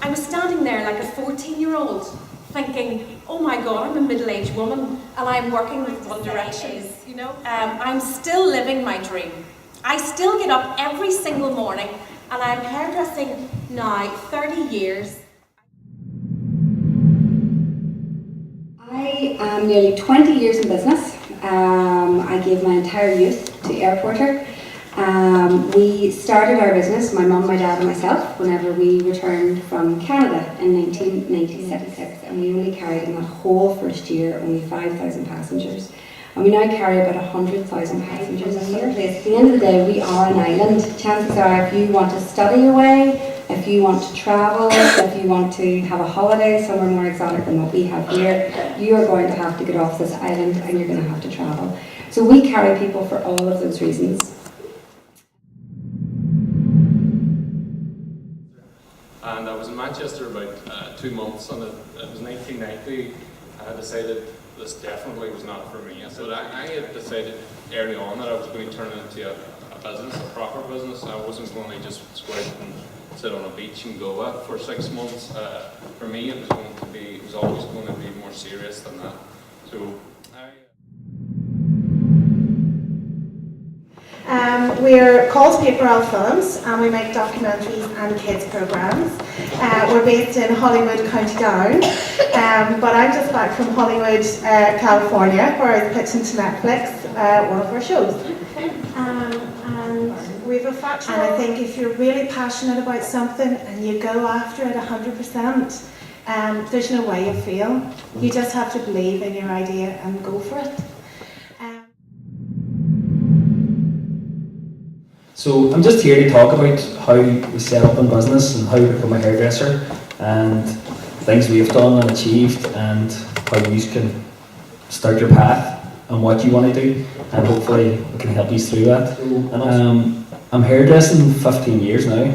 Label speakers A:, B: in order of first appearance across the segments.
A: I was standing there like a 14-year-old thinking, oh my God, I'm a middle-aged woman and I'm working with One Direction. You know, I'm still living my dream. I still get up every single morning and I'm hairdressing now 30 years.
B: I am nearly 20 years in business. I gave my entire youth to Airporter. We started our business, my mum, my dad and myself, whenever we returned from Canada in 1996, and we only carried in that whole first year only 5,000 passengers. And we now carry about 100,000 passengers a year. At the end of the day, we are an island. Chances are, if you want to study away, if you want to travel, if you want to have a holiday somewhere more exotic than what we have here, you are going to have to get off this island and you're going to have to travel. So we carry people for all of those reasons.
C: And I was in Manchester about 2 months, and it was 1990. I decided this definitely was not for me. So I had decided early on that I was going to turn it into a business, a proper business. I wasn't going to just square it and sit on a beach in Goa for 6 months. For me, it was always going to be more serious than that. So
D: we're called Paper Films and we make documentaries and kids programmes. We're based in Hollywood, County Down, but I'm just back from Hollywood, California, where I was pitching to Netflix one of our shows. And we have a factory. And I think if you're really passionate about something and you go after it 100%, there's no way you fail. You just have to believe in your idea and go for it.
E: So I'm just here to talk about how we set up in business and how we become a hairdresser and things we've done and achieved and how you can start your path and what you want to do, and hopefully we can help you through that. I'm hairdressing 15 years now.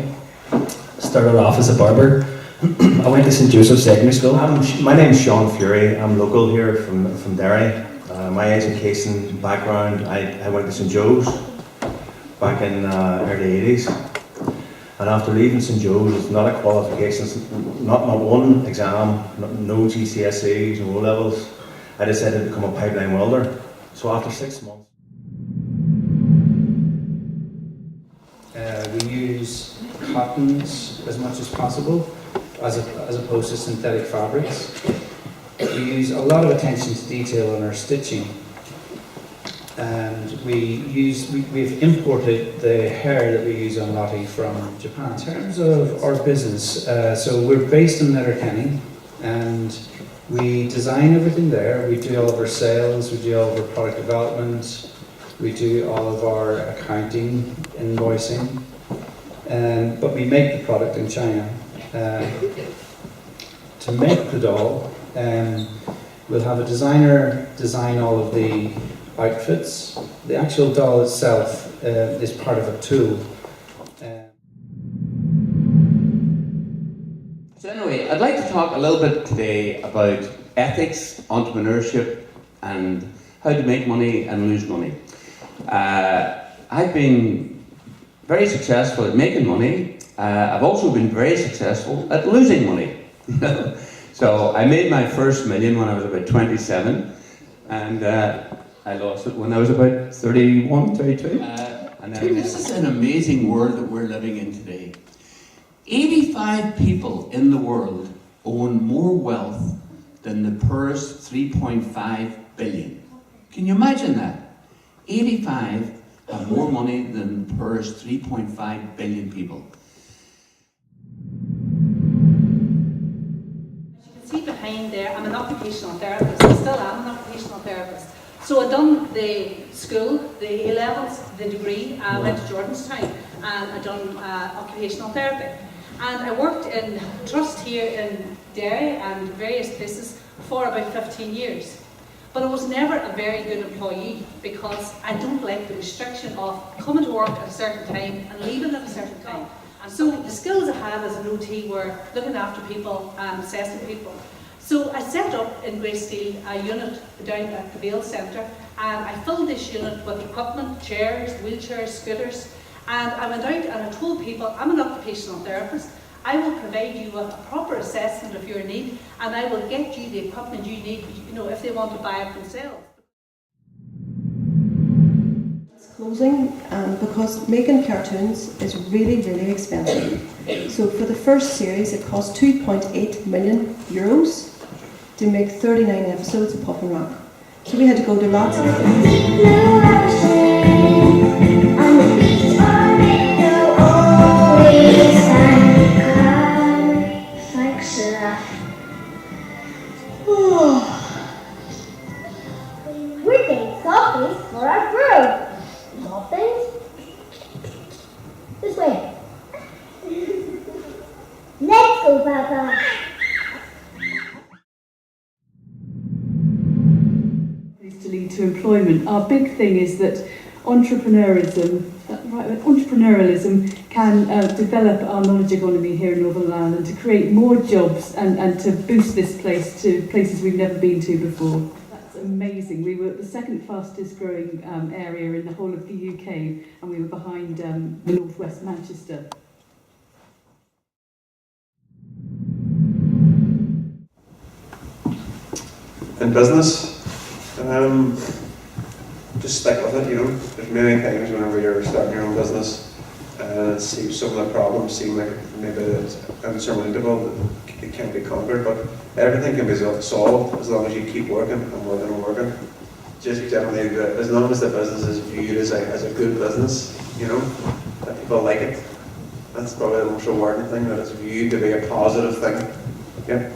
E: Started off as a barber. I went to St Joseph's Secondary School.
F: My name's Sean Fury. I'm local here from Derry. My education background, I went to St Joe's back in early 80s, and after leaving St Joe's with not a qualifications, not one exam, no GCSEs, no O-levels, I decided to become a pipeline welder. So after 6 months,
G: we use cottons as much as possible, as opposed to synthetic fabrics. We use a lot of attention to detail in our stitching. And we've imported the hair that we use on Lottie from Japan. In terms of our business, so we're based in Letterkenny and we design everything there. We do all of our sales, we do all of our product development, we do all of our accounting, invoicing, but we make the product in China. To make the doll, we'll have a designer design all of the outfits. The actual doll itself is part of a tool.
H: So anyway, I'd like to talk a little bit today about ethics, entrepreneurship, and how to make money and lose money. I've been very successful at making money. I've also been very successful at losing money. So I made my first million when I was about 27, and I lost it when I was about 31, 32. And then this is an amazing world that we're living in today. 85 people in the world own more wealth than the poorest 3.5 billion. Can you imagine that? 85 have more money than the poorest 3.5 billion people.
A: As you can see behind there, I'm an occupational therapist. I still am an occupational therapist. So I've done the school, the A-levels, the degree, I went to Jordanstown and I've done occupational therapy. And I worked in trust here in Derry and various places for about 15 years. But I was never a very good employee because I don't like the restriction of coming to work at a certain time and leaving at a certain time. And so the skills I had as an OT were looking after people and assessing people. So I set up in Greysteel a unit down at the Vale Centre, and I filled this unit with equipment, chairs, wheelchairs, scooters, and I went out and I told people I'm an occupational therapist I will provide you with a proper assessment of your need, and I will get you the equipment you need, you know, if they want to buy it themselves.
I: Closing because making cartoons is really, really expensive. So for the first series it cost €2.8 million to make 39 episodes of Pop and Rock. So we had to go to lots of
J: We're getting coffee for our brew. Muffins? This way. Let's go, Papa.
K: To lead to employment. Our big thing is that entrepreneurialism can develop our knowledge economy here in Northern Ireland and to create more jobs and to boost this place to places we've never been to before. That's amazing. We were the second fastest growing area in the whole of the UK, and we were behind the northwest Manchester.
L: In business, just stick with it, you know. There's many times whenever you're starting your own business and some of the problems seem like maybe it's insurmountable, that it can't be conquered, but everything can be solved as long as you keep working and working and working. Just generally, as long as the business is viewed as a good business, you know, that people like it. That's probably the most rewarding thing, that it's viewed to be a positive thing. Yeah.